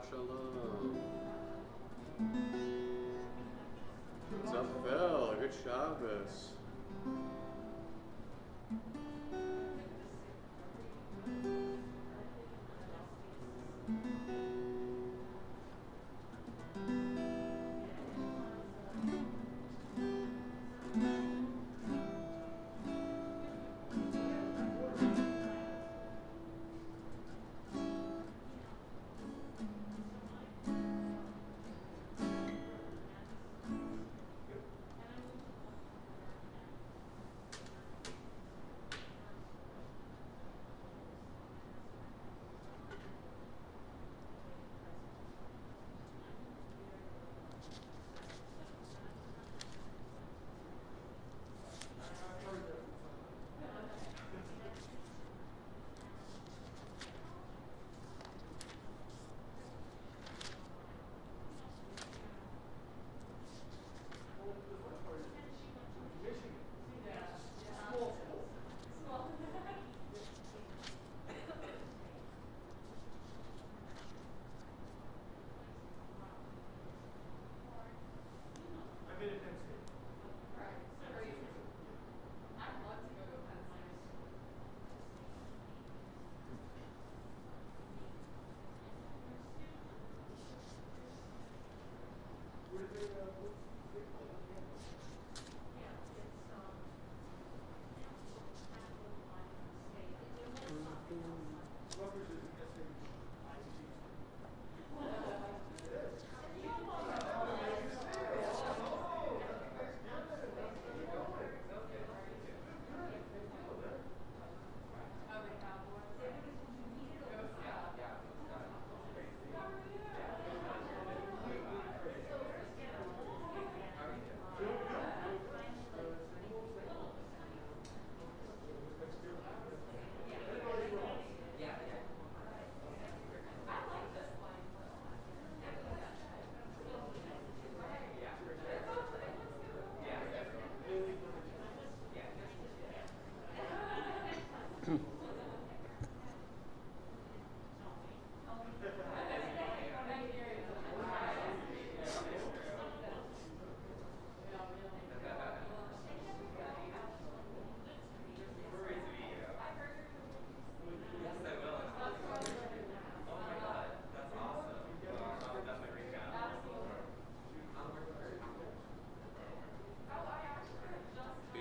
Shalom. What's up, Phil? Good Shabbos.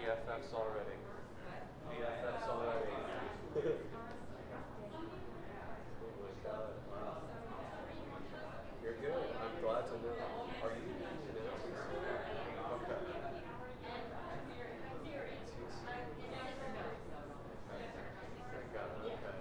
BFFs already. BFFs already. Oh my God. Wow. You're good. I'm glad to know. Are you now? Okay. Thank God. Okay.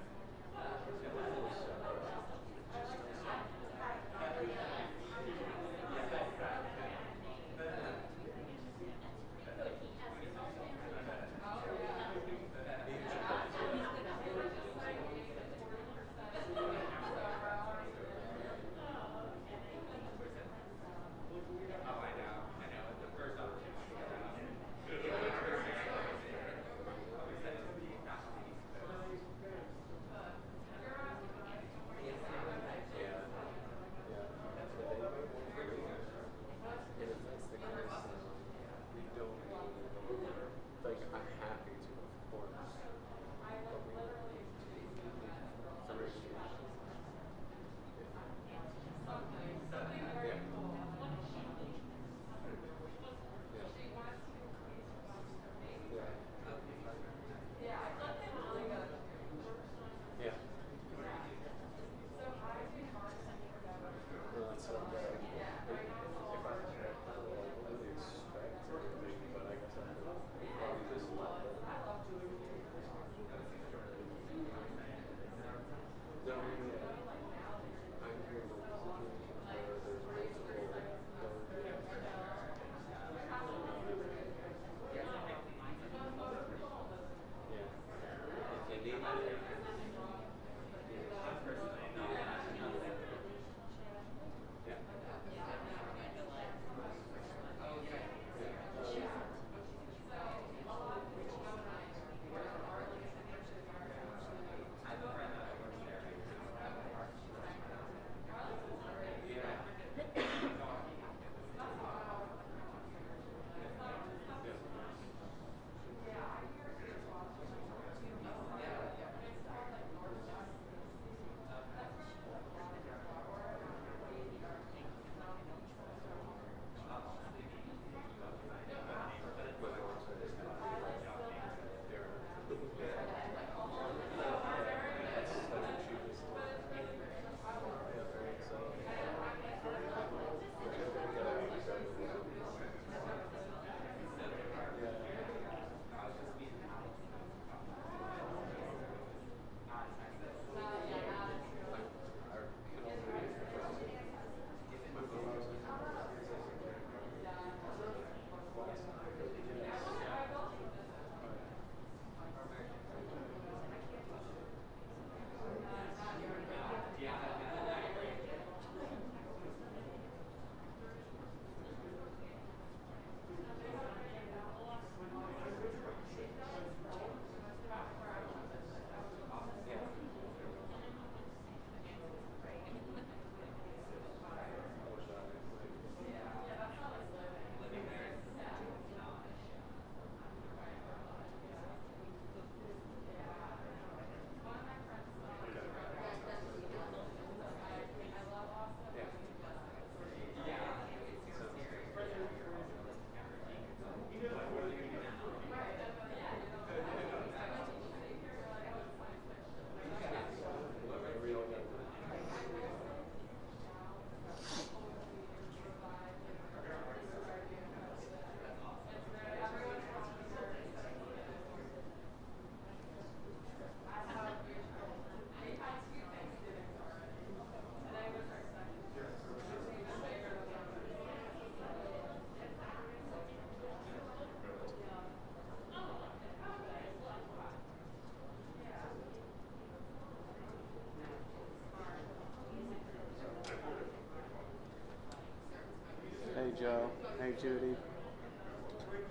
Judy.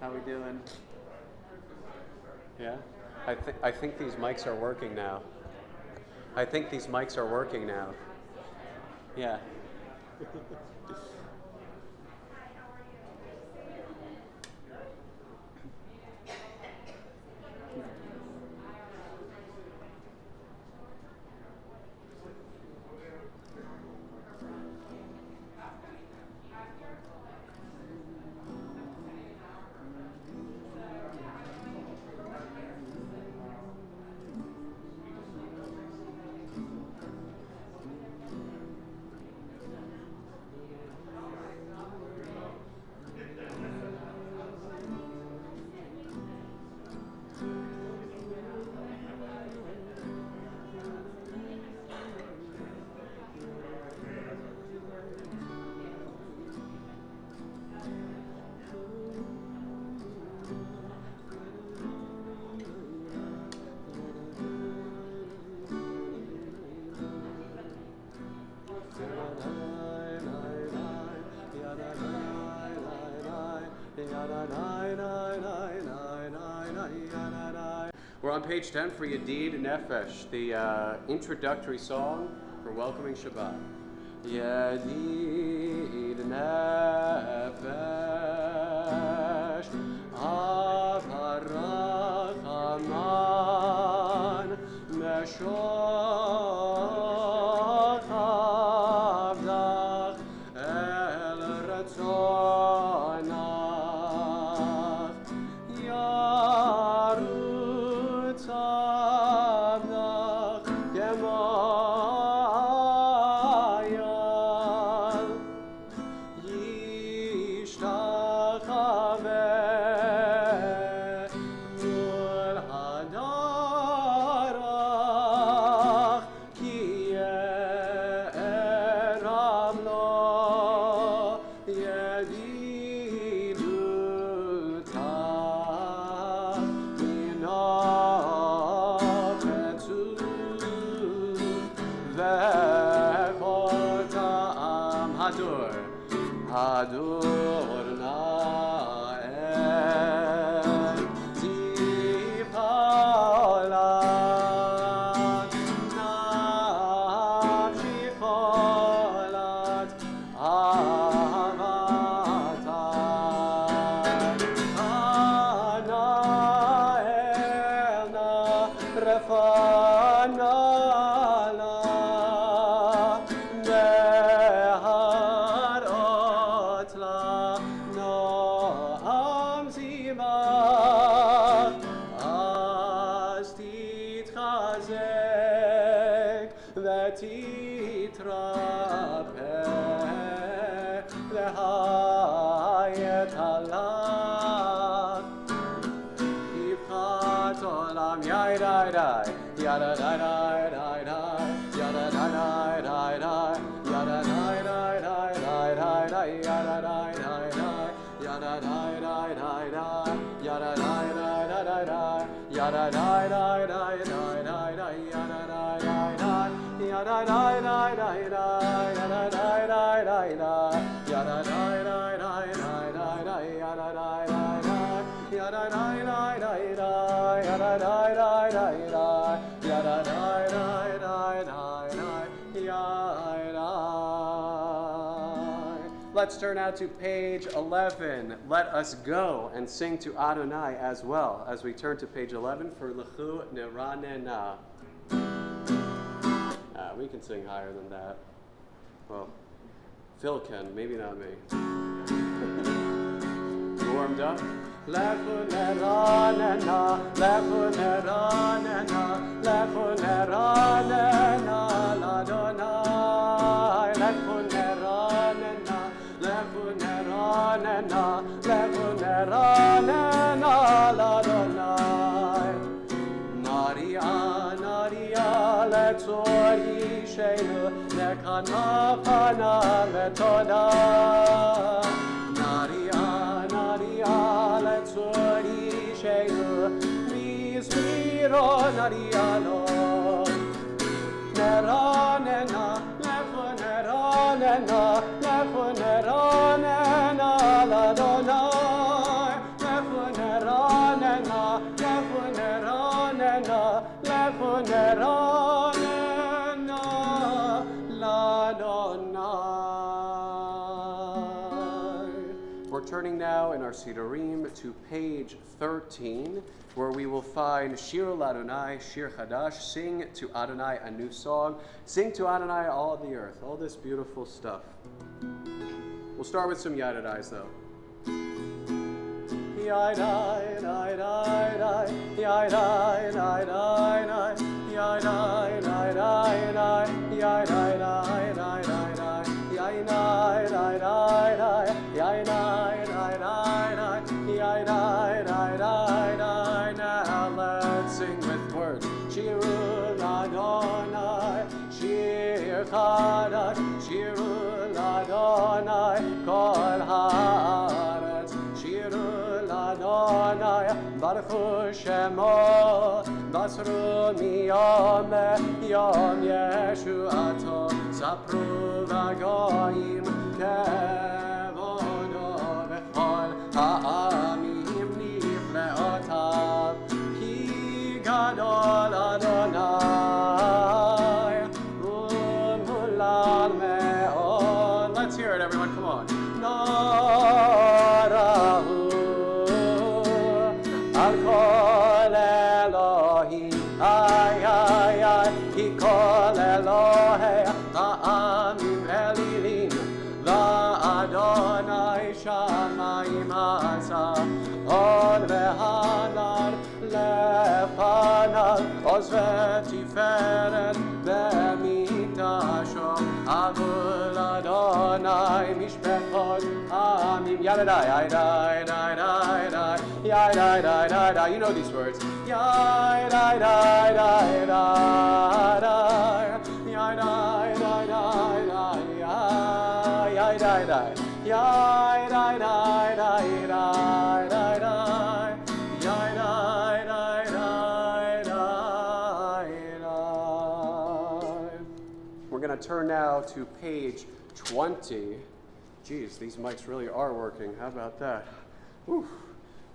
How we doing? Yeah? I think these mics are working now. Yeah. We're on page 10 for Yadid Nefesh, the introductory song for welcoming Shabbat. Yadid Nefesh, Avarach Aman, Meshoch Avdach, El Ratzonach, Yarutz Avdach, Gemayal, Yishtachaveh, Mul Hadarach, Ki Ye'eram Lo, Yediduta, Minafetu, Vechol Ta'am Hadur, Hadur Na'en, Zipalat, Nafshi Cholat, Avatai, Ana Elna, Refana La, Neharot La, Noam Zimach, Az Titchazek, Vetitrapeh, Lehayet Halach, Yifchat Olam, Yai-Dai-Dai, Yada-Dai-Dai-Dai-Dai, Yada-Dai-Dai-Dai-Dai, Yada-Dai-Dai-Dai-Dai-Dai, Yada-Dai-Dai-Dai, Yada-Dai-Dai-Dai-Dai, Yada-Dai-Dai-Dai-Dai, Yada-Dai-Dai-Dai-Dai-Dai, Yada-Dai-Dai-Dai-Dai, Yada-Dai-Dai-Dai-Dai, Yada-Dai-Dai-Dai-Dai, Yada-Dai-Dai-Dai-Dai, Yada-Dai-Dai-Dai-Dai, Yada-Dai-Dai-Dai-Dai, Yada-Dai-Dai-Dai-Dai, Yada-Dai. Let's turn now to page 11. Let us go and sing to Adonai as well as we turn to page 11 for L'chu Neranena. We can sing higher than that. Well, Phil can, maybe not me. Warmed up? L'chu Neranena, L'chu Neranena, L'chu Neranena, L'Adonai, L'chu Neranena, L'chu Neranena, L'chu Neranena, L'Adonai. Naria, Naria, L'tzor Yishenu, Lekana Pana Letoda. Naria, Naria, L'tzor Yishenu, Mizmiro Naria Lo. Neranena, L'chu Neranena, L'chu Neranena, L'Adonai. We're turning now in our Sidurim to page 13, where we will find Shir Adonai, Shir Chadash, sing to Adonai a new song, sing to Adonai all the earth, all this beautiful stuff. We'll start with some Yadadais though. Yadai, dai, dai, dai, yadai, dai, dai, dai, yadai, dai, dai, dai, yadai, dai, dai, dai, dai, yadai, dai, dai, dai, yadai, dai, dai, dai, yadai, dai, dai, dai. Now let's sing with words. Shirul Adonai, Shir Chadash, Shirul Adonai, Kol Haaretz, Shirul Adonai, Baruchu Shemo, Basru Miyom, Yom Yeshuato, Sapru Vagoyim, Kevodo Vechol Ha'amim Nifleotav, Ki Gadol Adonai, Umulal Me'od. Let's hear it, everyone, come on. Norahu Al Kol Elohim, ay, ay, ay, Ki Kol Elohei Ha'amim Elilim, Va'adonai Shamayim Asa, Od Ve'hanar Lefanav, Oz Ve'tiferet Be'mikdasho, Avul Adonai Mishpechot Amim. Yadai, yadai, dai, dai, dai, yadai, dai, dai, dai. You know these words. Yadai, dai, dai, dai, dai, yadai, dai, dai, dai, yadai, dai, yadai, dai, dai, dai, dai, dai, dai, yadai, dai, dai, dai. We're going to turn now to page 20. Geez, these mics really are working. How about that? Whew.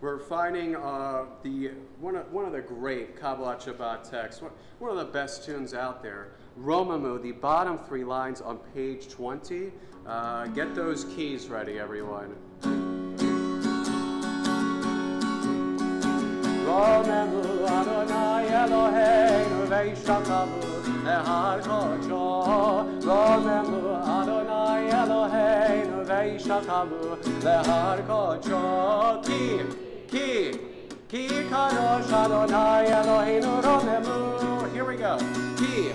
We're finding one of the great Kabbalat Shabbat texts, one of the best tunes out there. Romamu, the bottom three lines on page 20. Get those keys ready, everyone. Romamu Adonai Eloheinu ve'ishakavu ehar kodsho. Romamu Adonai Eloheinu ve'ishakavu ehar kodsho. Ki kadosh Adonai Eloheinu romamu. Here we go. Ki.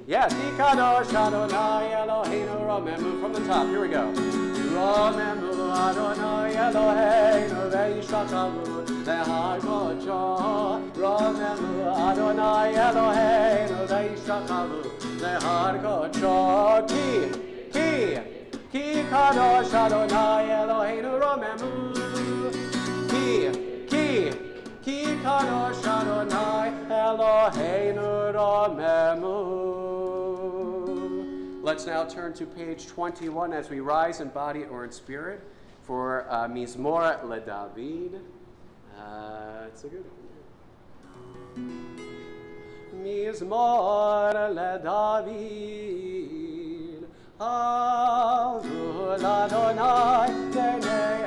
Yes, Ki kadosh Adonai Eloheinu romamu. From the top. Here we go. Romamu Adonai Eloheinu ve'ishakavu ehar kodsho. Romamu Adonai Eloheinu ve'ishakavu ehar kodsho. Ki kadosh Adonai Eloheinu romamu. Ki kadosh Adonai Eloheinu romamu. Let's now turn to page 21 as we rise in body or in spirit for Mizmor LeDavid. It's a good one. Mizmor LeDavid, Avul Adonai Bnei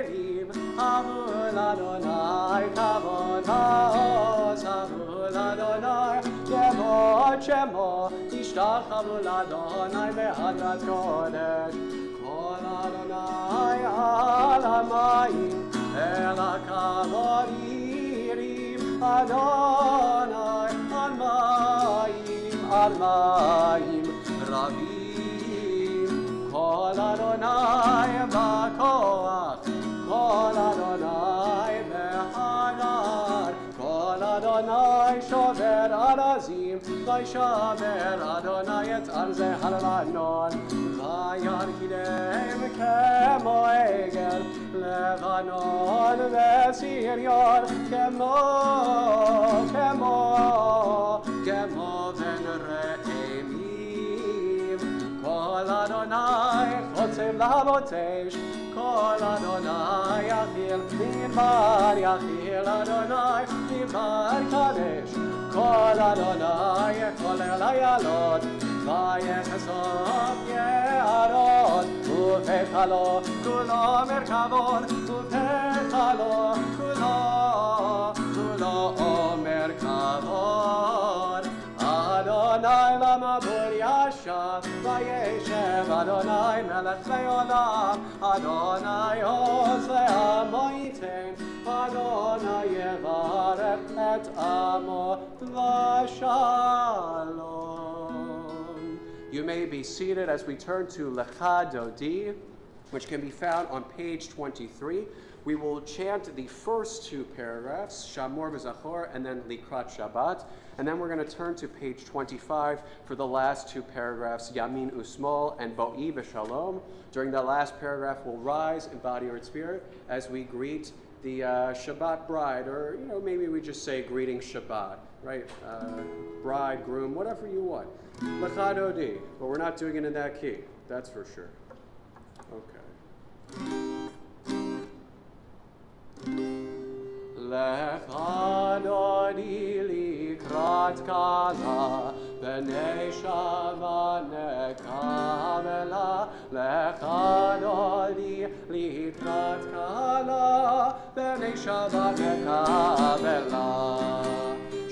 Elim, Avul Adonai Kavod Ha'oz, Avul Adonai Yevod Shemo, Yishtachavu Adonai Be'adrat Kodesh, Kol Adonai Al Hamayim, El HaKavod Yirim, Adonai Al Mayim Rabim, Kol Adonai B'koach, Kol Adonai Be'hanar, Kol Adonai Shover Arazim, Vayshaver Adonai et Arze Halanon, Vayarkidem Kemo Egel, Levanon Ve'Sirion, Kemo Ben Re'emim, Kol Adonai Chotzev Lavotesh, Kol Adonai Yachil, Midbar Yachil Adonai, Midbar vayikadesh kol Adonai kol elayalot vayechasot ye'arot ופתחלו כולו מרכבון ופתחלו כולו מרכבון אדוני למבול ישב וישב אדוני מלך לעולם אדוני עוז לעמו ייתן אדוני יברך את עמו ושלום. You may be seated as we turn to Lecha Dodi, which can be found on page 23. We will chant the first two paragraphs, Shamor v'Zachor, and then Likrat Shabbat. And then we're going to turn to page 25 for the last two paragraphs, Yamin Usmol and Bo'i v'Shalom. During the last paragraph, we'll rise in body or spirit as we greet the Shabbat bride, or maybe we just say greeting Shabbat, right? Bride, groom, whatever you want. Lecha Dodi, but we're not doing it in that key, that's for sure. Okay. Lecha Dodi likrat kala, b'nei Shabbat nekavela. Lecha Dodi likrat kala, b'nei Shabbat nekavela.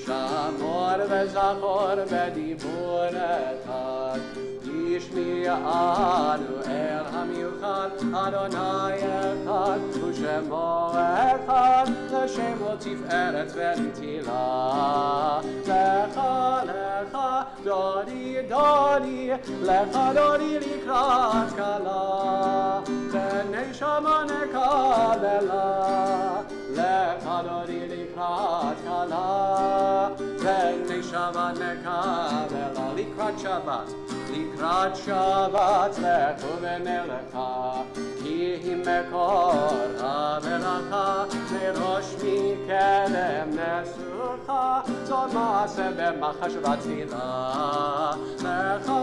Shamor v'Zachor v'dibur echad, yishmi'anu el hamiuchad, Adonai echad, u'shemo echad, l'shemo tiferet v'nitila. Lecha, lecha, Dodi, Dodi, lecha Dodi likrat kala, b'nei Shabbat nekavela. Lecha Dodi likrat kala, b'nei Shabbat nekavela. Likrat Shabbat, Likrat Shabbat lechu v'nelecha, ki hi mekor ha'melacha, merosh mikedem nesucha, zol ma'aseh b'machash v'tfilah. Lecha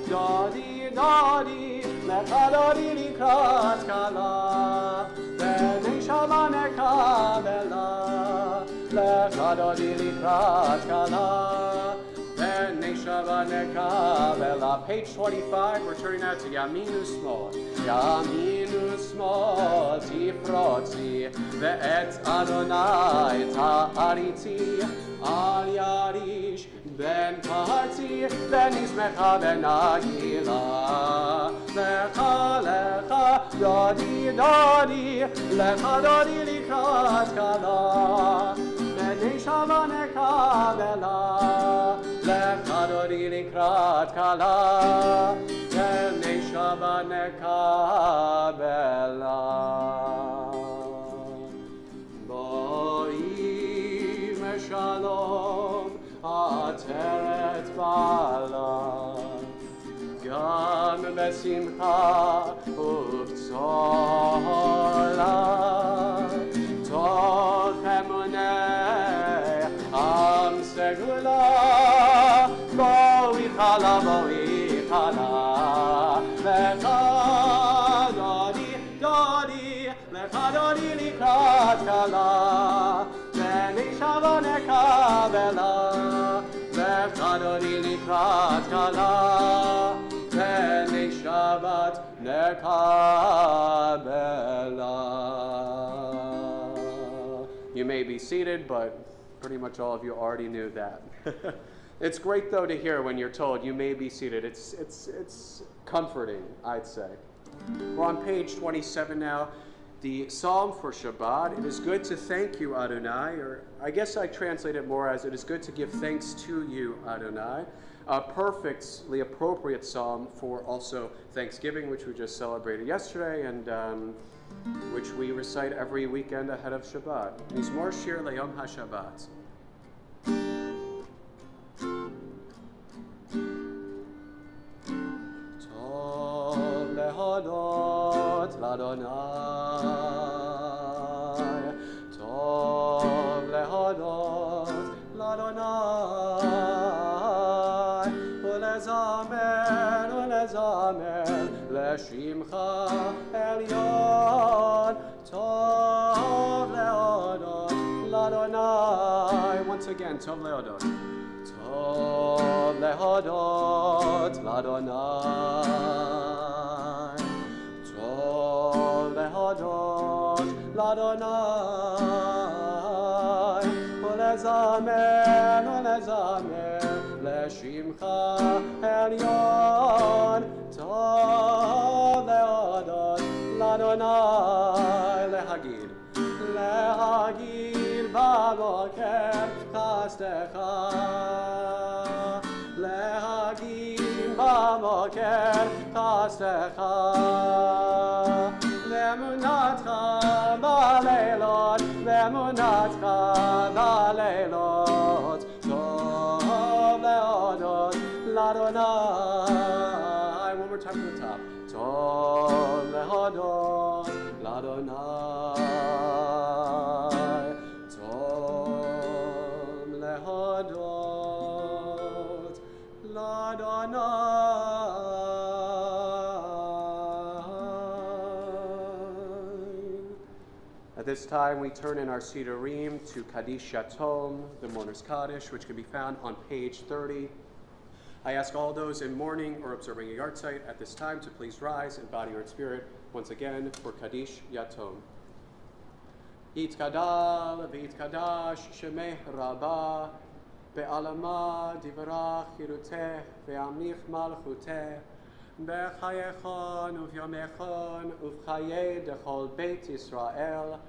Dodi, Dodi, lecha Dodi likrat kala, b'nei Shabbat nekavela. Lecha Dodi likrat kala, b'nei Shabbat nekavela. Page 25, we're turning now to Yaminu Small. Yaminu Small tifrotzi, ve'et Adonai ta'ariti, al yarish ben parti, ben ismecha ben agila. Lecha, lecha, Dodi, Dodi, lecha Dodi likrat kala, b'nei Shabbat nekavela. Lecha Dodi likrat kala, b'nei Shabbat nekavela. Bo'i v'Shalom ateret bala, gam b'simcha u'b'tzola, toch emunei am segula. Bo'i chala, Bo'i chala, lecha Dodi, Dodi, lecha Dodi likrat kala, b'nei Shabbat nekavela. Lecha Dodi likrat kala, b'nei Shabbat nekavela. You may be seated, but pretty much all of you already knew that. It's great, though, to hear when you're told you may be seated. It's comforting, I'd say. We're on page 27 now. The Psalm for Shabbat. It is good to thank you, Adonai, or I guess I translate it more as it is good to give thanks to you, Adonai. A perfectly appropriate psalm for also Thanksgiving, which we just celebrated yesterday, and which we recite every weekend ahead of Shabbat. Mizmor Shir Le'Yom HaShabbat. Tov lehodot l'Adonai, Tov lehodot l'Adonai, ulezamer l'shimcha elyon, Tov lehodot l'Adonai. Ladonai. Once again, Tov lehodot. Tov lehodot Ladonai. Tov lehodot Ladonai. Ulezamer, ulezamer, leshimcha elyon. Tov lehodot Ladonai. Lehagid. Lehagid baboker chastecha. Lehagid baboker chastecha. Lemunatcha baleilot, lemunatcha baleilot. Tov lehodot Ladonai. One more time from the top. Tov lehodot Ladonai. Tov lehodot Ladonai. At this time, we turn in our Sidurim to CBI-Toms, the Mourner's Kaddish, which can be found on page 30. I ask all those in mourning or observing a yard site at this time to please rise in body or in spirit once again for CBI-Toms. Yitkadal v'yitkadash shemeh rabah be'alama divrach chiruteh ve'amich malchuteh b'chayechon uv'yomechon uv'chayei dechol beit Yisrael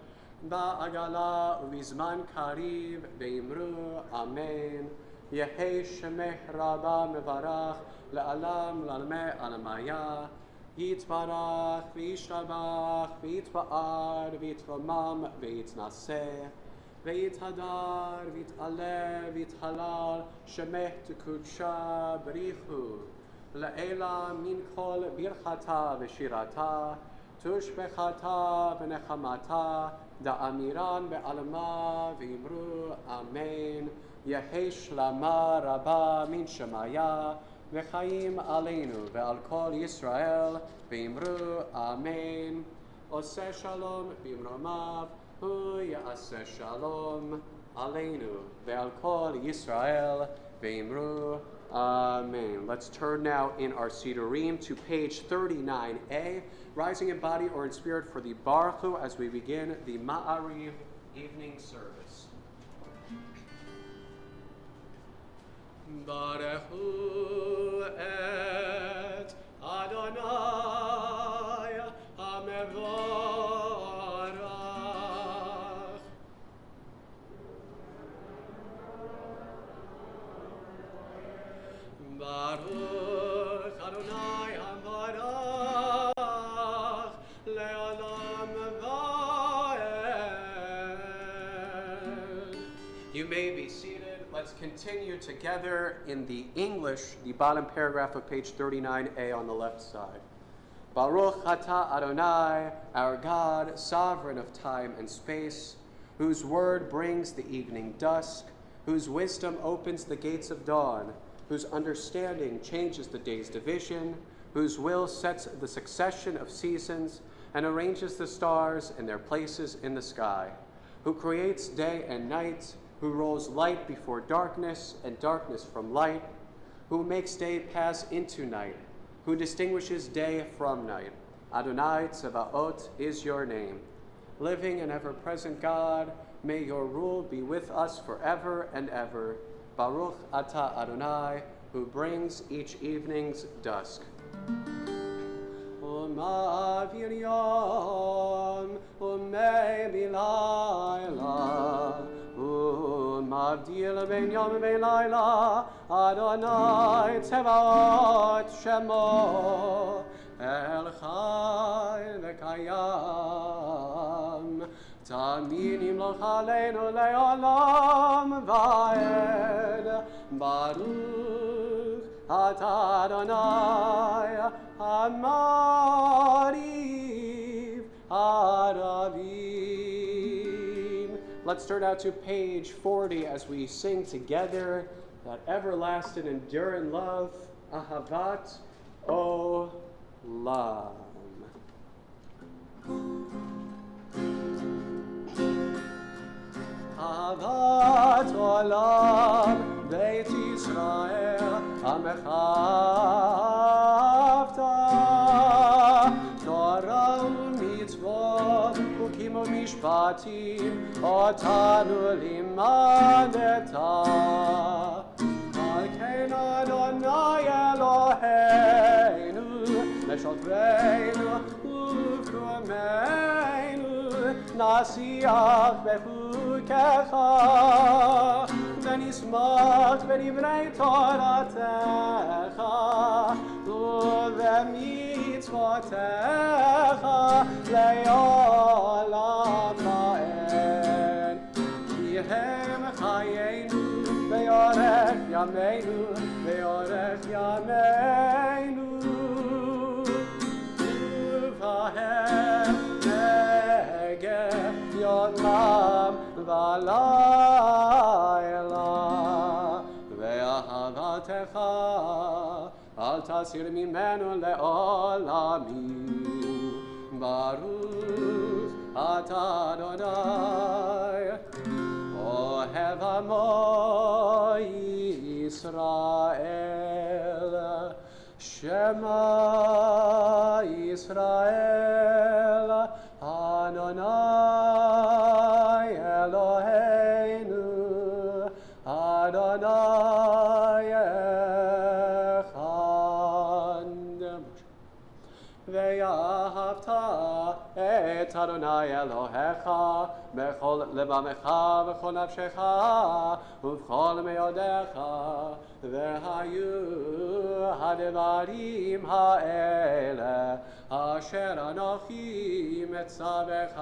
ba'agala uv'izman kariv ve'imru amen. Yehei shemeh rabah mevarach le'alam lalmeh alamaya. Yitbarach v'yishtabach v'yitba'ar v'yitromam v'yitnaseh v'yithadar v'yit'aleh v'yithalal shemeh t'kudsha b'richu le'ela min kol birchata v'shirata tushbechata v'nechamata da'amiran be'alma v'imru amen. Yehei shlama rabah min shemaya V'chaim aleinu ve'al kol Yisrael v'imru amen. Oseh shalom b'imromav hu ya'aseh shalom aleinu ve'al kol Yisrael v'imru amen. Let's turn now in our Sidurim to page 39a, rising in body or in spirit for the Baruch Hu as we begin the Ma'ariv evening service. Baruch Hu et Adonai HaMevorach. Baruch Adonai HaMevorach le'olam va'ed. You may be seated. Let's continue together in the English, the bottom paragraph of page 39a on the left side. Baruch Ata Adonai, our God, sovereign of time and space, whose word brings the evening dusk, whose wisdom opens the gates of dawn, whose understanding changes the day's division, whose will sets the succession of seasons and arranges the stars in their places in the sky, who creates day and night, who rolls light before darkness and darkness from light, who makes day pass into night, who distinguishes day from night. Adonai Tzevaot is your name. Living and ever-present God, may your rule be with us forever and ever. Baruch Ata Adonai, who brings each evening's dusk. Umavir yom, umei bilayla, umavdil ben yom ben layla, Adonai Tzevaot Shemo, El Chai v'Kayam, Tamid yimloch aleinu le'olam va'ed, Baruch Ata Adonai HaMariv Aravim. Let's turn out to page 40 as we sing together that everlasting, enduring love, Ahavat Olam. אהבת עולם בית ישראל עמך אהבת תורה ומצוות חוקים ומשפטים אותנו לימדת על כן אדוני אלוהינו משלטנו וקומנו נשיח בחוקיך ונשמח בדברי תורתך ובמצוותיך לעולם ועד כי הם חיינו ויארך ימינו ויארך ימינו ובהם נגד יומם ולילה ואהבתך אל תסיר ממנו לעולמים ברוך אתה אדוני אוהב עמו ישראל שמע ישראל אדוני אלוהינו אדוני אחד ואהבת את אדוני אלוהיך בכל לבבך ובכל נפשך ובכל מאודיך והיו הדברים האלה אשר אנוכי מצווך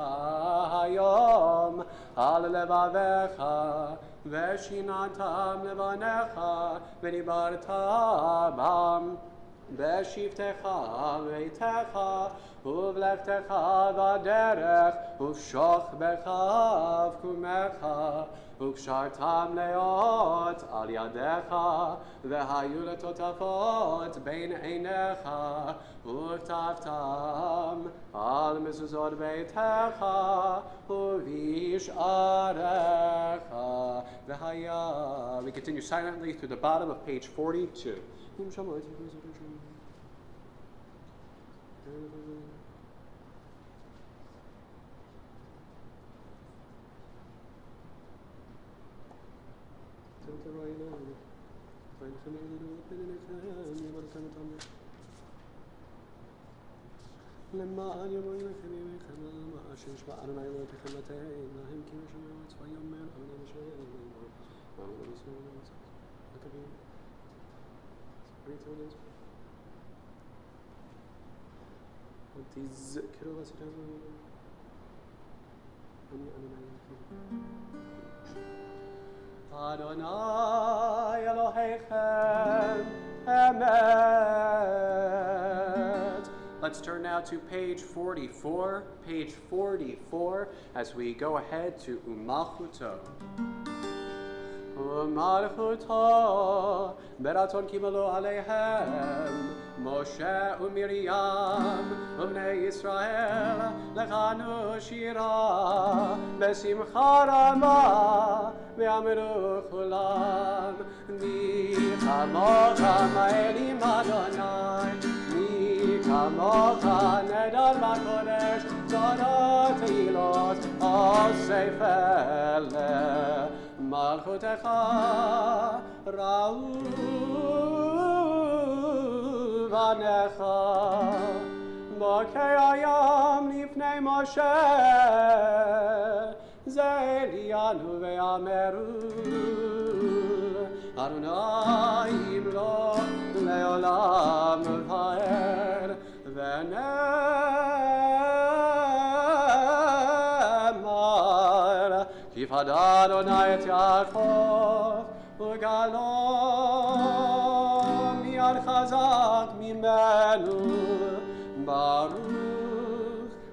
היום על לבבך ושיננתם לבניך ודיברת בם בשבתך וביתך ובלכתך בדרך ובשוכבך ובקומך וקשרתם להיות על ידיך והיו לטוטפות בין עיניך וכתבתם על מזוזות ביתך ובשעריך והיה. We continue silently through the bottom of page 42. למען יבואי לכם ימיכם מה שישמע אדוני אלוהיכם לתאם להם כי משמעות ויאמר אדוני משמעות תזכרו לסתם אדוני אלוהיכם אמת. Let's turn now to page 44, as we go ahead to Umalchuto. Umalchuto, beraton kimalu aleihem, Moshe uMiriam, ובני ישראל, לכנו שירה, בשמחה רבה, ואמרו כולם, מי כמוך האלים אדוני, כמוך נדל בקודש, צורות תהילות, אוסף אלה, מלכותך ראו בניך, בוקי הים לפני משה, זה עליינו ואמרו, אדוני ימלוך לעולם ועד, ונאמר, כי פדה אדוני את יעקב, וגלו מיד חזק ממנו, ברוך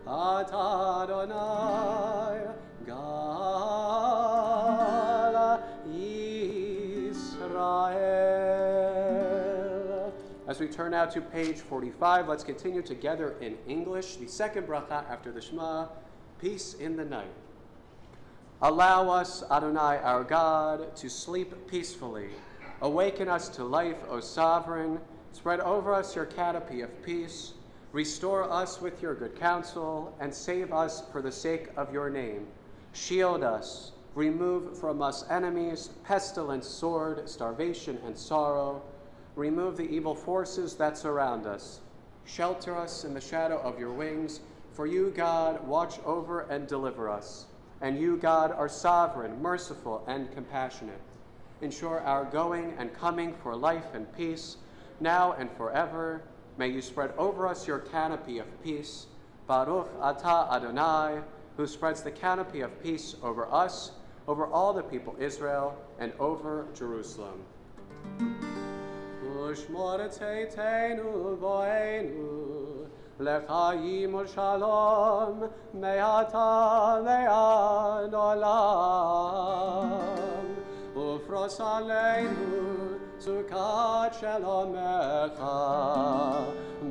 אתה אדוני גל Israel. As we turn now to page 45, let's continue together in English, the second bracha after the Shema, peace in the night. Allow us, Adonai, our God, to sleep peacefully. Awaken us to life, O Sovereign. Spread over us your canopy of peace. Restore us with your good counsel, and save us for the sake of your name. Shield us. Remove from us enemies, pestilence, sword, starvation, and sorrow. Remove the evil forces that surround us. Shelter us in the shadow of your wings, for you, God, watch over and deliver us. And you, God, are sovereign, merciful, and compassionate. Ensure our going and coming for life and peace, now and forever. May you spread over us your canopy of peace. Baruch atah Adonai, who spreads the canopy of peace over us, over all the people Israel, and over Jerusalem. Ushmor tzeitenu vo'enu, lechaim u'shalom, me'ata ve'ad olam. Ufros aleinu sukat shalomecha,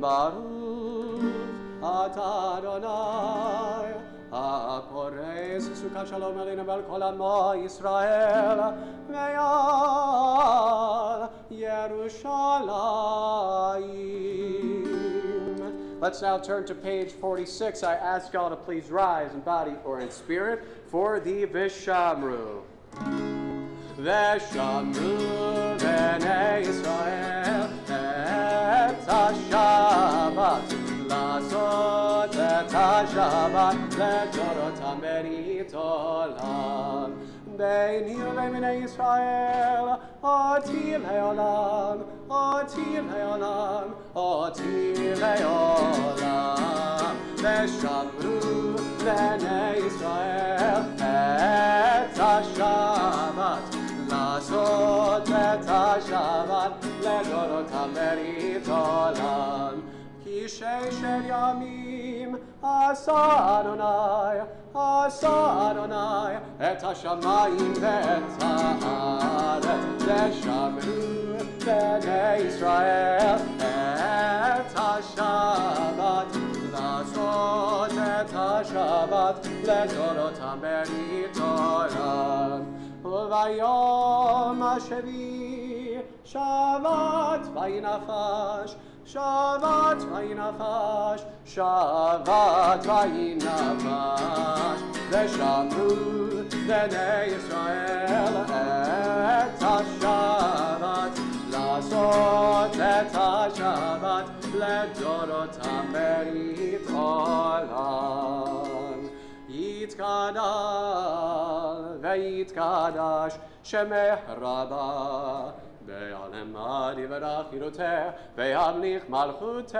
Baruch atah Adonai, ha'porez sukat shalom aleinu ve'al kol amo Yisrael, ve'al Yerushalayim. Let's now turn to page 46. I ask y'all to please rise in body or in spirit for the Vishamru. Veshamru b'nei Yisrael et ha-Shabbat, לעשות את השבת לדורותם ברית עולם. ביני ובין בני ישראל, אותי לעולם, אותי לעולם, אותי לעולם. ושמרו בני ישראל את השבת, לעשות את השבת לדורותם ברית עולם. כי ששת ימים עשה אדוני את השמיים ואת הארץ, ושמרו בני ישראל את השבת, לעשות את השבת לדורותם ברית עולם. וביום השביעי שבת וינפש, שבת וינפש, שבת וינפש, ושמרו בני ישראל את השבת, לעשות את השבת לדורותם ברית עולם. יתגדל ויתקדש שמך רבה, בעלמא יברך חירותך, וימליך מלכותך,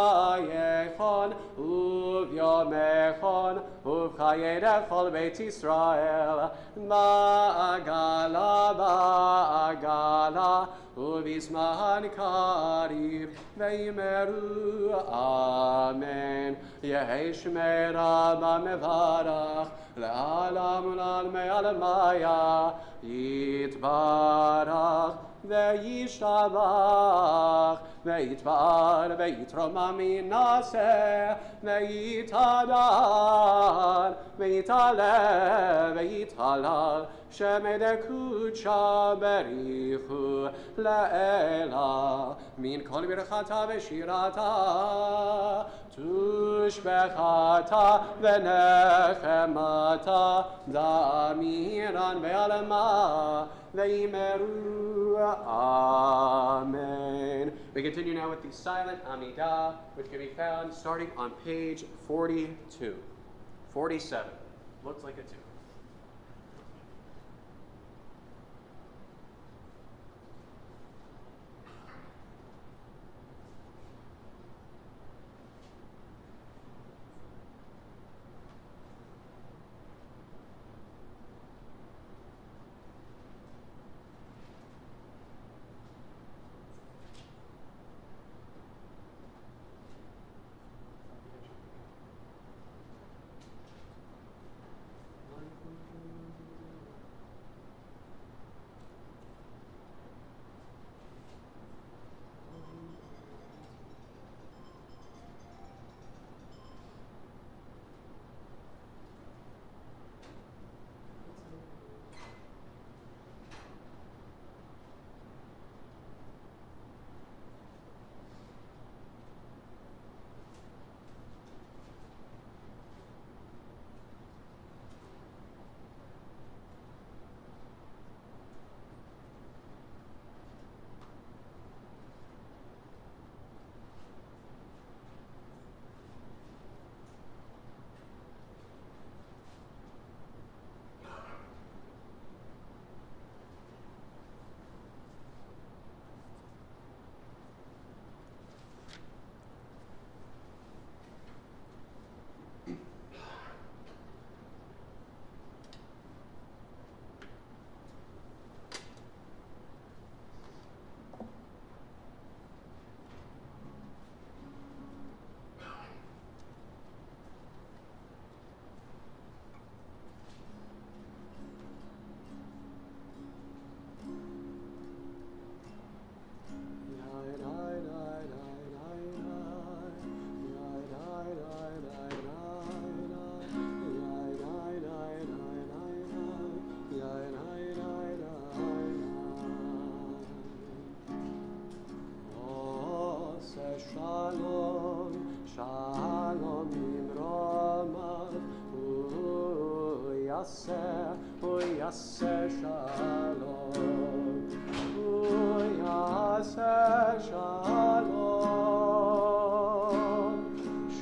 בחייכון וביומכון, ובחיי כל בית ישראל, בעגלה בעגלה, ובזמן קריב, ויאמרו אמן. יהי שמי רבא מברך, לעולם ולעלמי עלמיה, יתברך וישתבח, ויתפאר ויתרומם יינשא, ויתהדר ויתעלה ויתהלל, שמי דקודשא בריחו לאלה, מן כל ברכתה ושירתה, תושבחתה ונחמתה, דמירן ועלמה, ואמרו Amen. We continue now with the silent Amidah, which can be found starting on page 42. 47. Looks like a 2.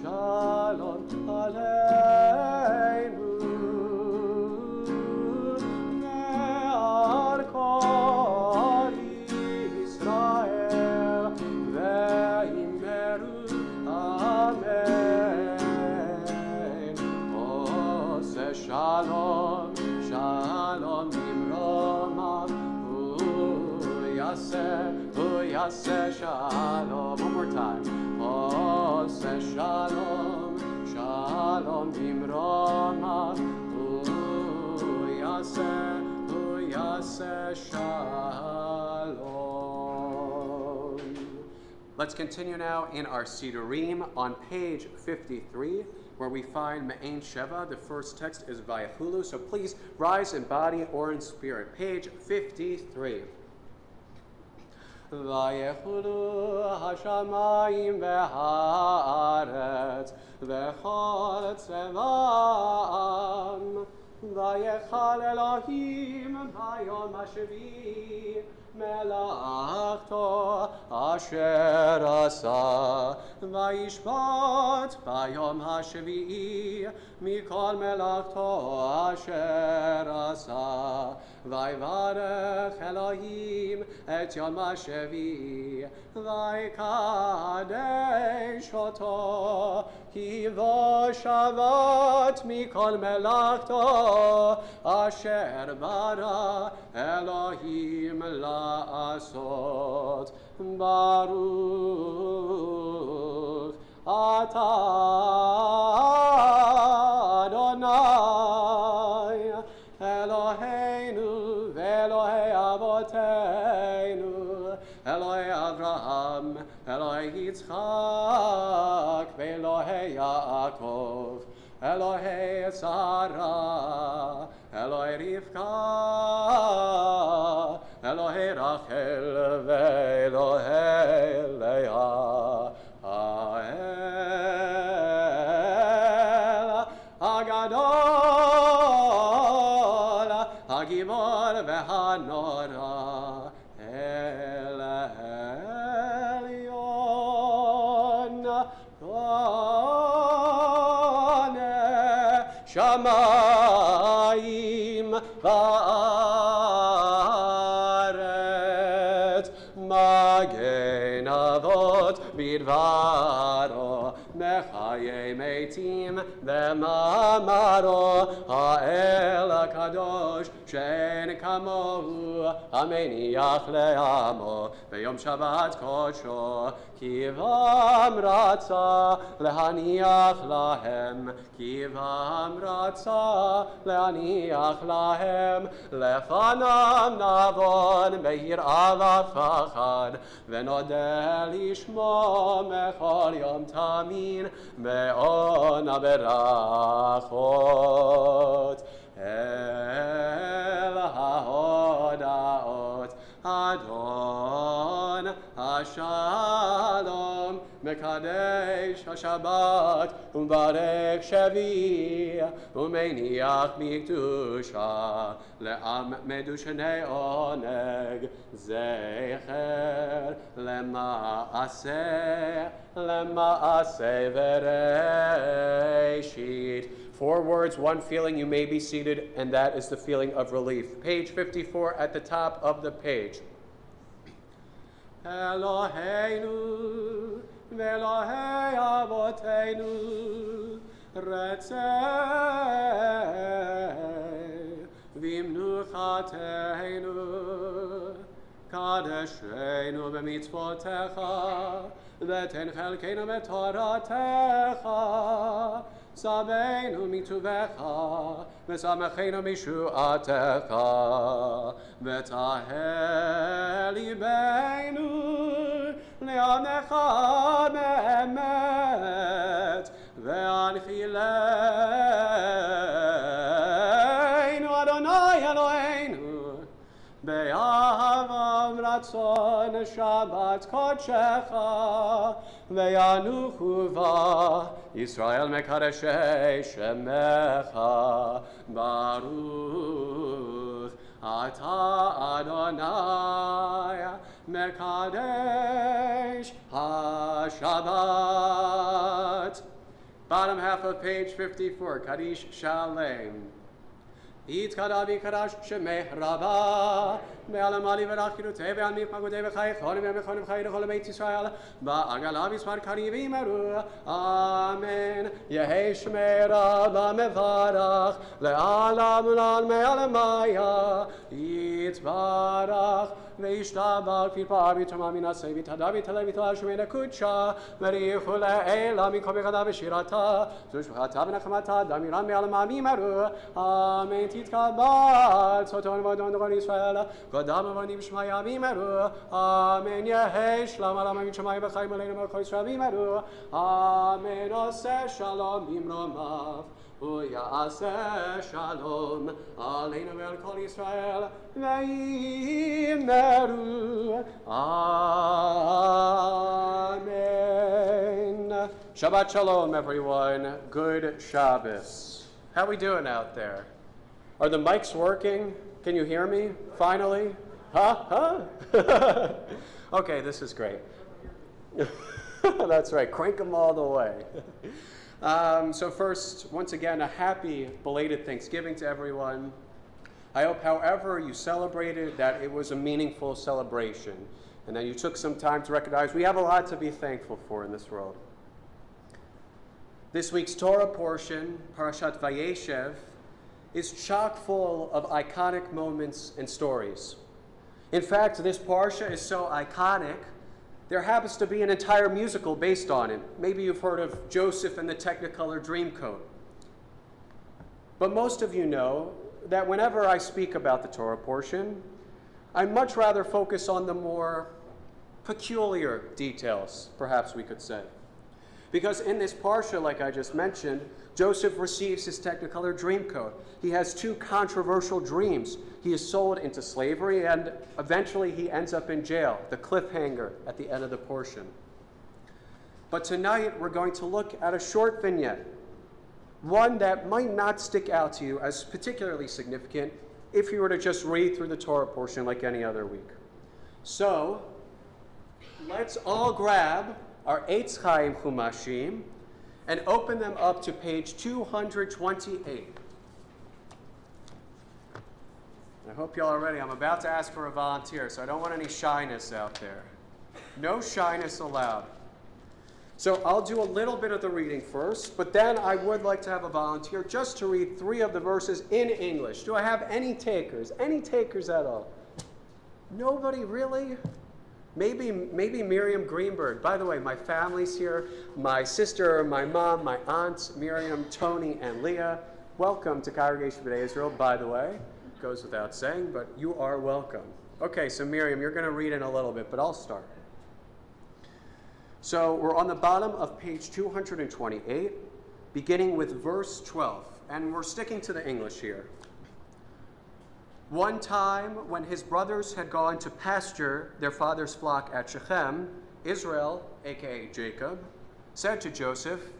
Shalom aleinu ve'al kol Yisrael ve'imeru amen. Oseh shalom, shalom bimromav, uyaseh shalom. One more time. Oseh shalom, shalom bimromav, uyaseh shalom. Let's continue now in our Sidurim on page 53, where we find Me'ain Sheva. The first text is Vayachulu, so please rise in body or in spirit. Page 53. Vayechulu hashamayim ve'haaretz v'chol tzevam vayechal Elohim vayom hashvi melachto asher asa vayishpat vayom hashvi mikol melachto asher asa vayvarech Elohim et yom hashvi vaykadesh oto ki vo shavat mikol melachto asher bara Elohim la'asot baruch atah Adonai Eloheinu ve'Elohei avoteinu Elohei Avraham Elohei Yitzchak ve'Elohei Yaakov Elohei Sarah Elohei Rivka Elohei Rachel ve'Elohei Leah Ha'el Hagadol Hagivor ve'Hanora El Elyon Shamayim va'aret Magen Avot bidvaro Mechaye Meitim ve'mamaro Ha'el HaKadosh she'en kamohu Hameniach le'amo ve'yom Shabbat kodsho Kivam ratza lehaniach lahem Kivam ratza lehaniach lahem Lefanam navon be'yir'a v'pachad Ve'nodeh lishmo mechol yom tamin Be'ona berachot El ha'odaot Adon HaShalom Mekadesh HaShabbat Umbarek Shevi Umeniach Mikdusha Le'am Medushanei Oneg Zecher Lema'aseh Vereshit. 4 words, 1 feeling. You may be seated, and that is the feeling of relief. Page 54 at the top of the page. Eloheinu ve'Elohei avoteinu retzei v'imnuchateinu kadeshenu b'mitzvotecha v'ten chelkeinu b'toratecha Sabeinu mituvecha, v'samechenu mishuatecha, v'tahel libeinu le'anecha be'emet, ve'anchileinu Adonai Eloheinu, be'ahavam ratzon Shabbat kodshecha, ve'yanuchu va Yisrael mekadeshei shemecha, Baruch Ata Adonai mekadesh ha-Shabbat. Bottom half of page 54, Kaddish Shalem. Yitkadavi Kadash Shemeh Rabba Me'alamali V'Rachirutei Ve'almi Pagudei V'Chayichonim Ve'Mechonim Chayir Chol Beit Yisrael Ba'agalav Yismar Karivim Meru Amen Yehei Shmei Rabba Mevarach Le'alam U'Lal Me'alamaya Yitzbarach Ve'ishtabach V'Par V'Tamam Minasei V'Tadav V'Talei V'Talal Shemei Nekudsha V'Richu Le'elam Mikol Bechadav V'Shirata Zushvachata V'Nechamata Damiram Me'alamami Meru Amen Titkabal Soton Vadon Dor Israel Godam Vanim Shmaya Vimeru Amen Yehei Shlam Alam Shmaya B'Chayim Aleinu Melchol Yisrael Vimeru Amen Oseh Shalom Bimromav U'Yaseh Shalom Aleinu Melchol Yisrael Vimeru Amen. Shabbat Shalom, everyone. Good Shabbos. How we doing out there? Are the mics working? Can you hear me? Finally? Huh? Okay, this is great. That's right. Crank them all the way. So first, once again, a happy belated Thanksgiving to everyone. I hope, however you celebrated, that it was a meaningful celebration and that you took some time to recognize we have a lot to be thankful for in this world. This week's Torah portion, Parashat Vayeshev, is chock full of iconic moments and stories. In fact, this parsha is so iconic, there happens to be an entire musical based on it. Maybe you've heard of Joseph and the Technicolor Dreamcoat. But most of you know that whenever I speak about the Torah portion, I much rather focus on the more peculiar details, perhaps we could say. Because in this parsha, like I just mentioned, Joseph receives his Technicolor Dreamcoat. He has two controversial dreams. He is sold into slavery, and eventually he ends up in jail, the cliffhanger at the end of the portion. But tonight we're going to look at a short vignette, one that might not stick out to you as particularly significant if you were to just read through the Torah portion like any other week. So, let's all grab our Eitz Chaim Chumashim and open them up to page 228. I hope y'all are ready. I'm about to ask for a volunteer, so I don't want any shyness out there. No shyness allowed. So I'll do a little bit of the reading first, but then I would like to have a volunteer just to read 3 of the verses in English. Do I have any takers? Any takers at all? Nobody, really? Maybe Miriam Greenberg. By the way, my family's here. My sister, my mom, my aunts, Miriam, Tony, and Leah. Welcome to Congregation B'nai Israel, by the way. Goes without saying, but you are welcome. Okay, so Miriam, you're going to read in a little bit, but I'll start. So we're on the bottom of page 228, beginning with verse 12. And we're sticking to the English here. One time, when his brothers had gone to pasture their father's flock at Shechem, Israel, a.k.a. Jacob, said to Joseph,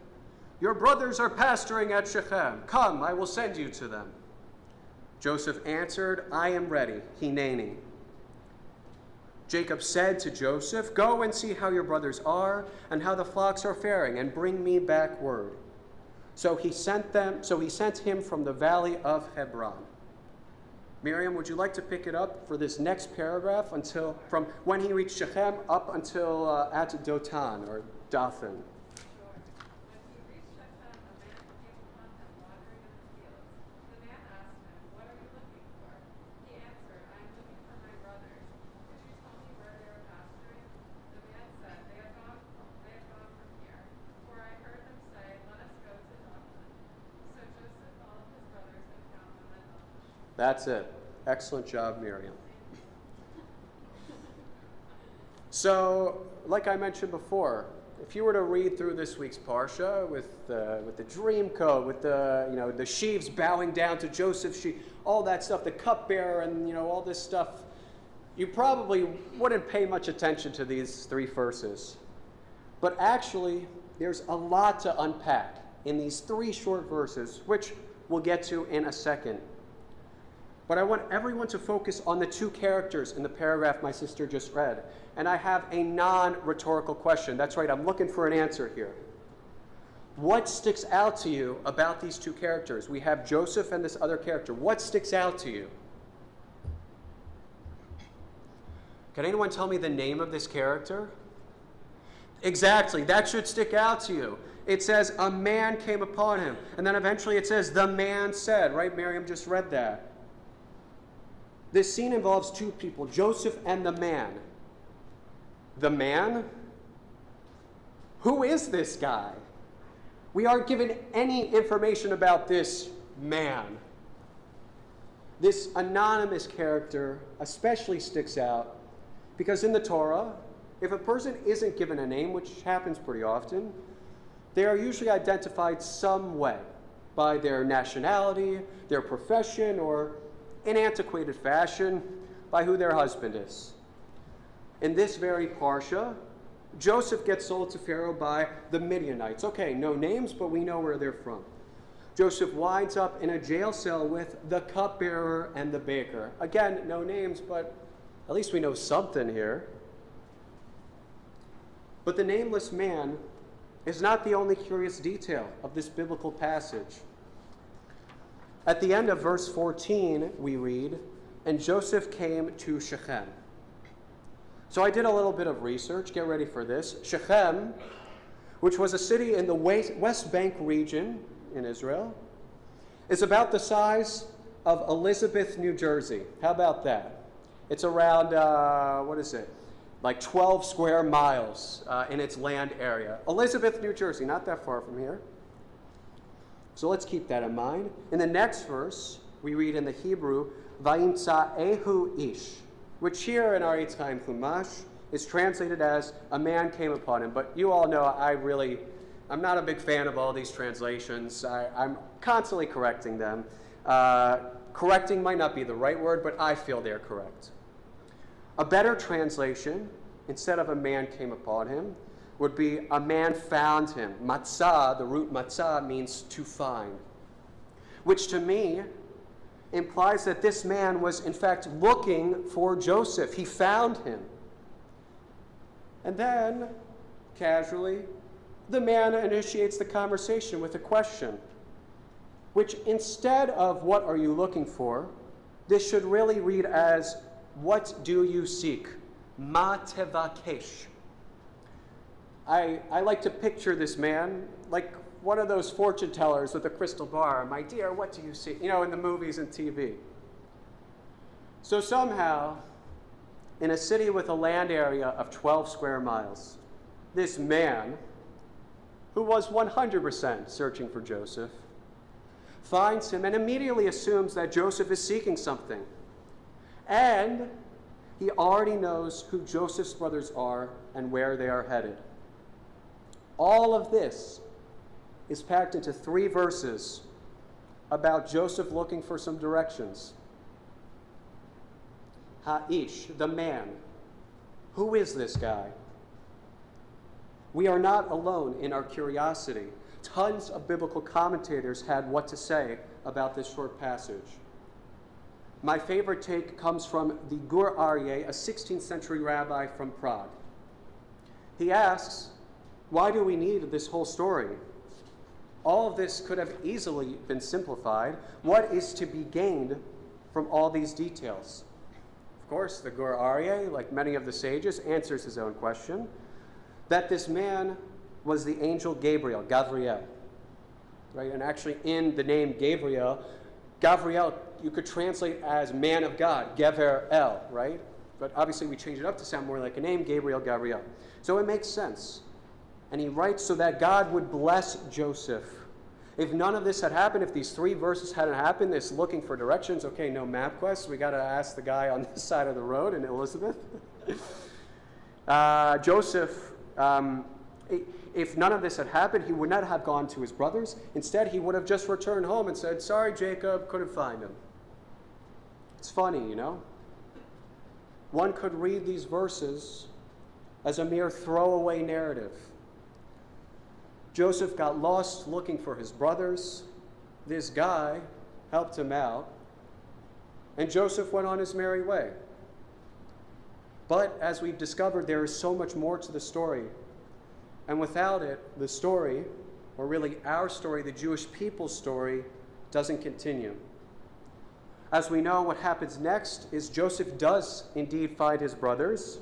"Your brothers are pasturing at Shechem. Come, I will send you to them." Joseph answered, "I am ready, hineni." Jacob said to Joseph, "Go and see how your brothers are and how the flocks are faring, and bring me back word." So he sent him from the valley of Hebron. Miriam, would you like to pick it up for this next paragraph from when he reached Shechem up until at Dotan or Dothan? That's it. Excellent job, Miriam. So, like I mentioned before, if you were to read through this week's parsha with the dream code, with the sheaves bowing down to Joseph's sheaf, all that stuff, the cupbearer, and all this stuff, you probably wouldn't pay much attention to these 3 verses. But actually, there's a lot to unpack in these 3 short verses, which we'll get to in a second. But I want everyone to focus on the 2 characters in the paragraph my sister just read. And I have a non-rhetorical question. That's right, I'm looking for an answer here. What sticks out to you about these 2 characters? We have Joseph and this other character. What sticks out to you? Can anyone tell me the name of this character? Exactly, that should stick out to you. It says, a man came upon him. And then eventually it says, the man said, right? Miriam just read that. This scene involves 2 people, Joseph and the man. The man? Who is this guy? We aren't given any information about this man. This anonymous character especially sticks out because in the Torah, if a person isn't given a name, which happens pretty often, they are usually identified some way by their nationality, their profession, or in antiquated fashion, by who their husband is. In this very parsha, Joseph gets sold to Pharaoh by the Midianites. Okay, no names, but we know where they're from. Joseph winds up in a jail cell with the cupbearer and the baker. Again, no names, but at least we know something here. But the nameless man is not the only curious detail of this biblical passage. At the end of verse 14, we read, and Joseph came to Shechem. So I did a little bit of research. Get ready for this. Shechem, which was a city in the West Bank region in Israel, is about the size of Elizabeth, New Jersey. How about that? It's around, like 12 square miles in its land area. Elizabeth, New Jersey, not that far from here. So let's keep that in mind. In the next verse, we read in the Hebrew, Vayimtzaehu ish, which here in our Eitz Chaim Chumash is translated as a man came upon him. But you all know I'm not a big fan of all these translations. I'm constantly correcting them. Correcting might not be the right word, but I feel they're correct. A better translation, instead of a man came upon him, would be a man found him. Matzah, the root matzah, means to find, which to me implies that this man was in fact looking for Joseph. He found him. And then, casually, the man initiates the conversation with a question, which instead of what are you looking for, this should really read as what do you seek? Ma tevakesh. I like to picture this man like one of those fortune tellers with a crystal bar. My dear, what do you see? You know, in the movies and TV. So somehow, in a city with a land area of 12 square miles, this man, who was 100% searching for Joseph, finds him and immediately assumes that Joseph is seeking something. And he already knows who Joseph's brothers are and where they are headed. All of this is packed into 3 verses about Joseph looking for some directions. Ha'ish, the man. Who is this guy? We are not alone in our curiosity. Tons of biblical commentators had what to say about this short passage. My favorite take comes from the Gur Aryeh, a 16th century rabbi from Prague. He asks, why do we need this whole story? All of this could have easily been simplified. What is to be gained from all these details? Of course, the Gur Aryeh, like many of the sages, answers his own question, that this man was the angel Gabriel, Gavriel. Right? And actually in the name Gabriel, you could translate as man of God, Gever El, right? But obviously we change it up to sound more like a name, Gabriel, Gavriel. So it makes sense. And he writes so that God would bless Joseph. If none of this had happened, if these 3 verses hadn't happened, this looking for directions, okay, no MapQuest, we got to ask the guy on this side of the road in Elizabeth. Joseph, if none of this had happened, he would not have gone to his brothers. Instead, he would have just returned home and said, sorry, Jacob, couldn't find him. It's funny, you know? One could read these verses as a mere throwaway narrative. Joseph got lost looking for his brothers. This guy helped him out, and Joseph went on his merry way. But as we've discovered, there is so much more to the story. And without it, the story, or really our story, the Jewish people's story, doesn't continue. As we know, what happens next is Joseph does indeed find his brothers,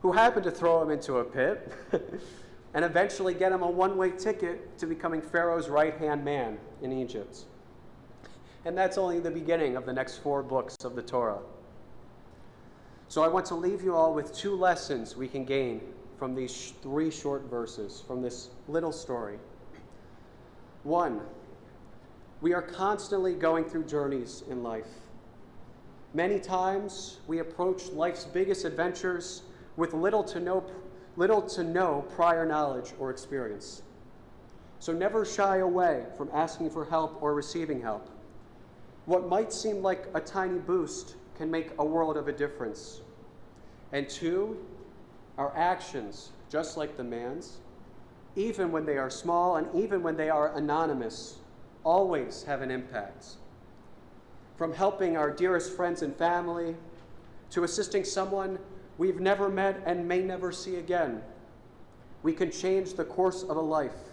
who happen to throw him into a pit and eventually get him a one-way ticket to becoming Pharaoh's right-hand man in Egypt. And that's only the beginning of the next 4 books of the Torah. So I want to leave you all with 2 lessons we can gain from these 3 short verses, from this little story. 1, we are constantly going through journeys in life. Many times we approach life's biggest adventures with little to no prior knowledge or experience. So never shy away from asking for help or receiving help. What might seem like a tiny boost can make a world of a difference. And 2, our actions, just like the man's, even when they are small and even when they are anonymous, always have an impact. From helping our dearest friends and family to assisting someone we've never met and may never see again, we can change the course of a life,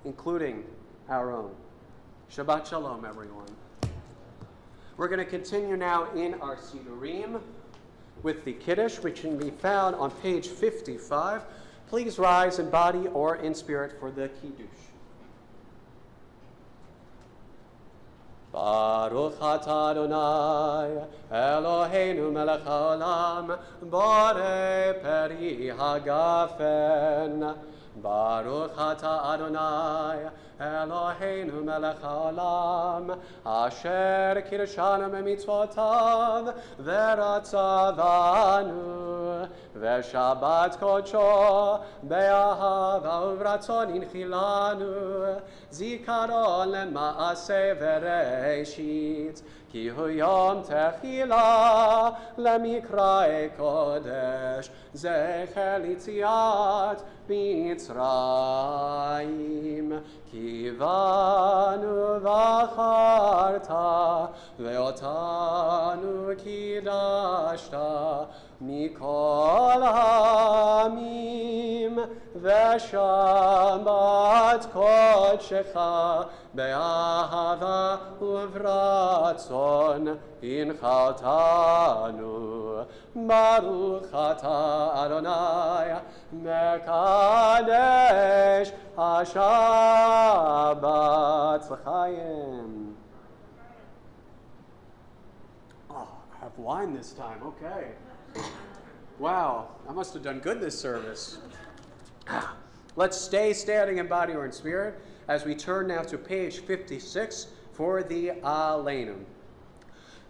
including our own. Shabbat Shalom, everyone. We're going to continue now in our Sidurim with the Kiddush, which can be found on page 55. Please rise in body or in spirit for the Kiddush. Baruch atah Adonai, Eloheinu melech haolam, borei peri hagafen. Baruch atah Adonai, Eloheinu melech haolam, asher kirshanu b'mitzvotav, v'ratzah banu, v'shabbat kodsho, be'ahava uvratzon inchilanu, zikaron lema'aseh v'reishit, ki hu yom techila lemikrae kodesh, zecher litziat Mitzrayim, kivanu v'acharta, ve'otanu kidashta, mikol ha'amim, ve'shabbat kodshecha, be'ahava uvratzon inchaltanu. Baruch atah Adonai, mekadesh ha-shabbat l'chaim. Oh, I have wine this time, okay. Wow, I must have done good this service. Let's stay standing in body or in spirit as we turn now to page 56 for the Aleinu.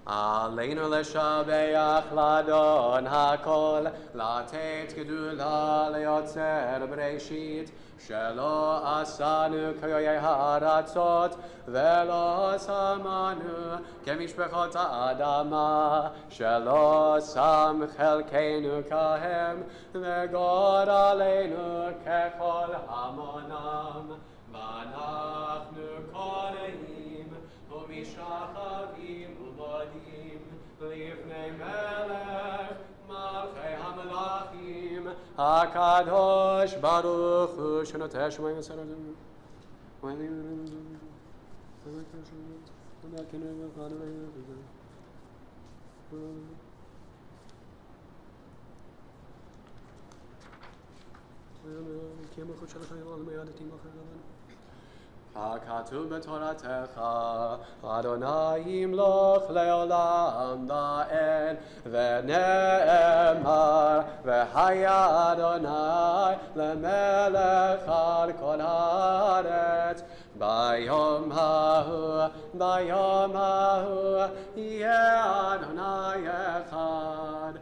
Aleinu leshabeach ladon hakol, latet gedula leotzer b'reishit, shelo asanu k'yoyei haratzot, velo samanu kemishpechot ha'adama, shelo sam chelkeinu kahem, v'gor aleinu kechol hamonam, v'anachnu koreim, u'mishachavim u'bodim, livnei melech, malchei hamelachim, HaKadosh Baruch Hu, shenoteh shemayim v'saradim, הכתוב בתורתך, אדוני ימלוך לעולם ועד, ונאמר, והיה אדוני למלך על כל הארץ. ביום ההוא יהיה אדוני אחד,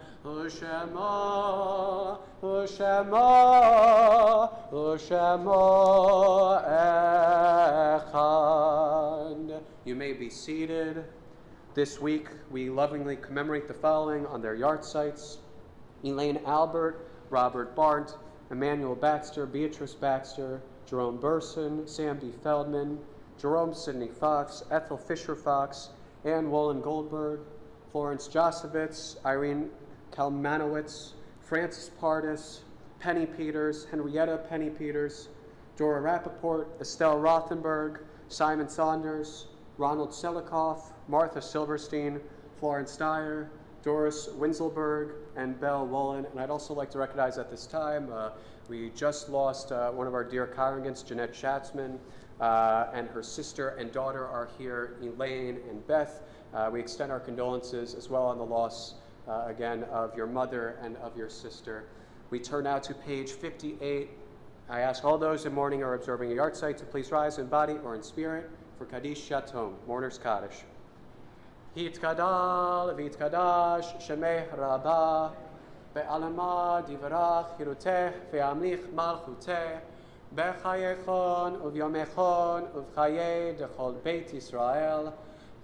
ושמו echad. You may be seated. This week we lovingly commemorate the following on their yard sites: Elaine Albert, Robert Bart, Emmanuel Baxter, Beatrice Baxter, Jerome Burson, Sam B. Feldman, Jerome Sidney Fox, Ethel Fisher Fox, Ann Wolin Goldberg, Florence Josovitz, Irene Kalmanowitz, Francis Pardis, Penny Peters, Henrietta Penny Peters, Dora Rappaport, Estelle Rothenberg, Simon Saunders, Ronald Selikoff, Martha Silverstein, Florence Dyer, Doris Winselberg, and Belle Wolin. And I'd also like to recognize at this time, we just lost one of our dear congregants, Jeanette Schatzman, and her sister and daughter are here, Elaine and Beth. We extend our condolences as well on the loss, again, of your mother and of your sister. We turn now to page 58. I ask all those in mourning or observing a yard site to please rise in body or in spirit for Kaddish Shatom, Mourner's Kaddish. Yitkadal v'yitkadash shemeh rabah be'alama divrach hiruteh ve'amlich malchuteh b'chayechon uvyomechon uvchaye dechol Beit Yisrael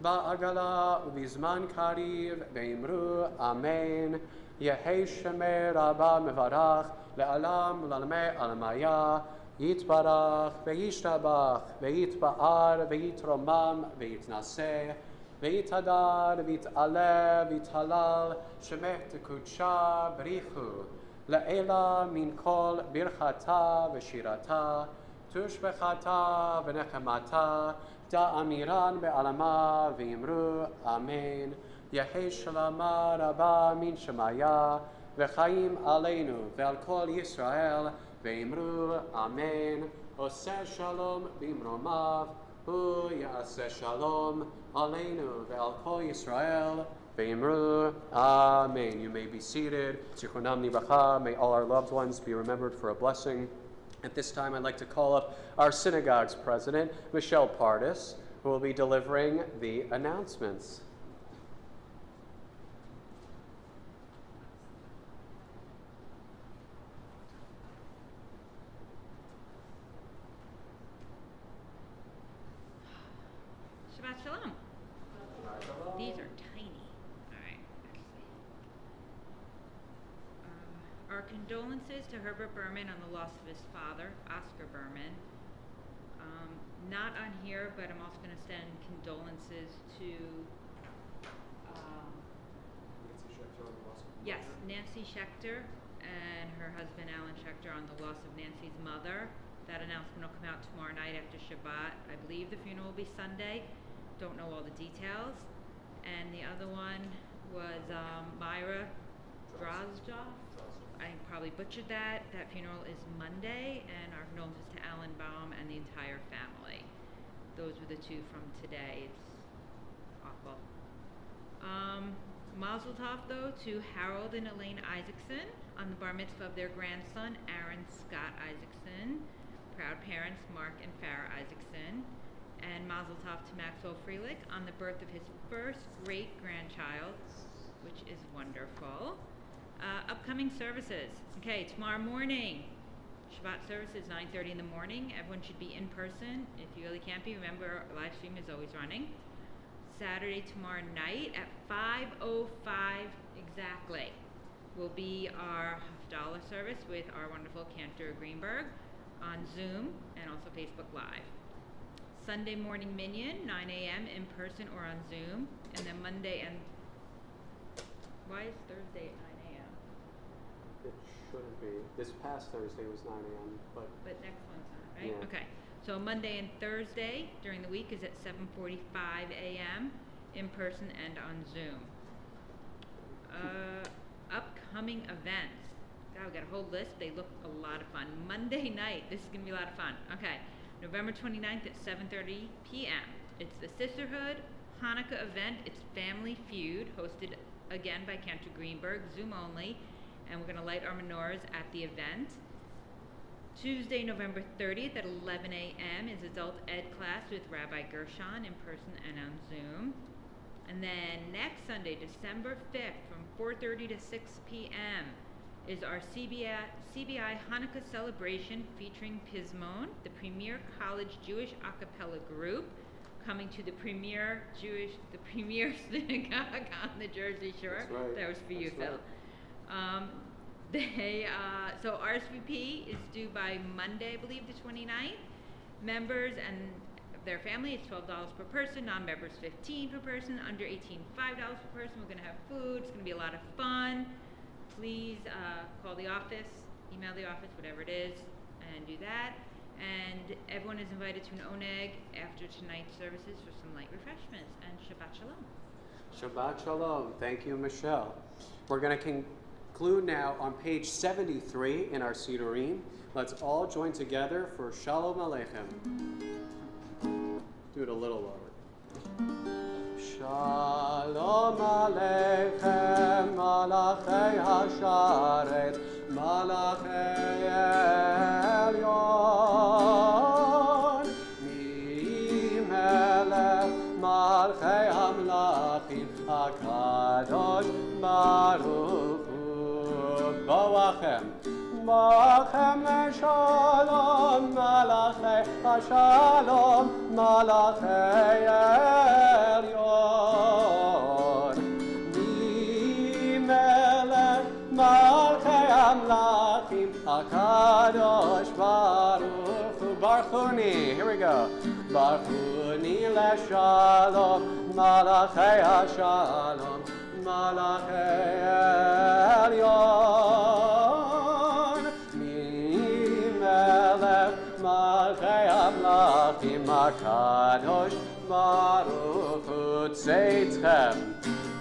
ba'agala uvizman kariv be'imru amen Yehei shemeh rabah mevarach le'alam u'lalmei alamaya yitbarach ve'yishtabach ve'yitba'ar ve'yitromam ve'yitnaseh V'yitadar, v'yit'aleh, v'yithalal, shemeh tekudsha b'richu, le'ela min kol birchata v'shirata, tushbechata v'nechemata, da'amiran be'alama v'imru, amen. Yehei shalama rabba min shemaya, v'chaim aleinu, ve'al kol Yisrael, v'imru, amen. Oseh shalom b'imromav, Hu ya'aseh shalom aleinu ve'al kol Yisrael ve'imru. Amen. You may be seated. Zichronam livracha. May all our loved ones be remembered for a blessing. At this time, I'd like to call up our synagogue's president, Michelle Pardis, who will be delivering the announcements. Shabbat Shalom. These are tiny. All right. Our condolences to Herbert Berman on the loss of his father, Oscar Berman. Not on here, but I'm also going to send condolences to Nancy Schechter and her husband Alan Schechter on the loss of Nancy's mother. That announcement will come out tomorrow night after Shabbat. I believe the funeral will be Sunday. Don't know all the details. And the other one was Myra Drozdov. I probably butchered that. That funeral is Monday, and our condolences to Alan Baum and the entire family. Those were the two from today. It's awful. Mazel tov, though, to Harold and Elaine Isaacson on the bar mitzvah of their grandson, Aaron Scott Isaacson. Proud parents, Mark and Farah Isaacson. And Mazel tov to Maxwell Freelick on the birth of his first great-grandchild, which is wonderful. Upcoming services. Okay, tomorrow morning, Shabbat Services, 9:30 in the morning. Everyone should be in person. If you really can't be, remember, our live stream is always running. Saturday, tomorrow night at 5:05 exactly will be our Havdalah service with our wonderful Cantor Greenberg on Zoom and also Facebook Live. Sunday morning minyan, 9 a.m. in person or on Zoom, and then Monday and why is Thursday at 9 a.m.? It shouldn't be. This past Thursday was 9 a.m., but next one's not, right? Yeah. Okay. So Monday and Thursday during the week is at 7:45 a.m. in person and on Zoom. Upcoming events. God, we got a whole list. They look a lot of fun. Monday night, this is going to be a lot of fun. Okay. November 29th at 7:30 p.m. It's the Sisterhood Hanukkah event. It's Family Feud, hosted again by Cantor Greenberg, Zoom only, and we're going to light our menorahs at the event. Tuesday, November 30th at 11 a.m. is Adult Ed class with Rabbi Gershon in person and on Zoom. And then next Sunday, December 5th from 4:30 to 6 p.m. is our CBI Hanukkah celebration featuring Pismon, the premier college Jewish a cappella group, coming to the premier synagogue on the Jersey Shore. That's right. That was for you, That's Phil. Right. So RSVP is due by Monday, I believe, the 29th. Members and their family, it's $12 per person. Non-members, $15 per person. Under 18, $5 per person. We're going to have food. It's going to be a lot of fun. Please call the office, email the office, whatever it is, and do that. And everyone is invited to an oneg after tonight's services for some light refreshments. And Shabbat Shalom. Shabbat Shalom. Thank you, Michelle. We're going to conclude now on page 73 in our Sidurim. Let's all join together for Shalom Aleichem. Do it a little lower. Shalom Aleichem, Malachei Hasharet, Malachei Elyon, Mi-Melech, Malchei Hamlachim, HaKadosh Baruch Hu. Boachem. Boachem leShalom, Malachei HaShalom, Malachei Elyon. Mi-Melech, Malchei Hamlachim, HaKadosh Baruch Hu. Barchuni, here we go. Barchuni leShalom, Malachei HaShalom, Malachei Elyon. Mi-Melech, Malchei Hamlachim, HaKadosh Baruch Hu. Tzeitchem.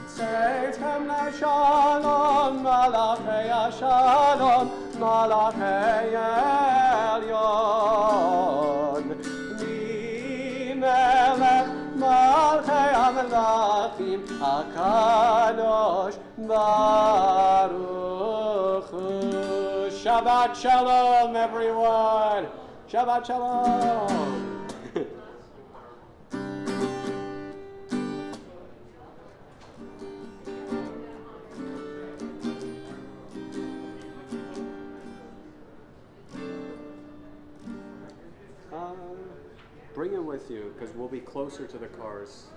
Tzeitchem leShalom, Malachei HaShalom, Malachei Elyon. Mi-Melech, Malchei Hamlachim, HaKadosh Baruch Hu. Shabbat Shalom, everyone. Shabbat Shalom. Bring him with you, because we'll be closer to the cars.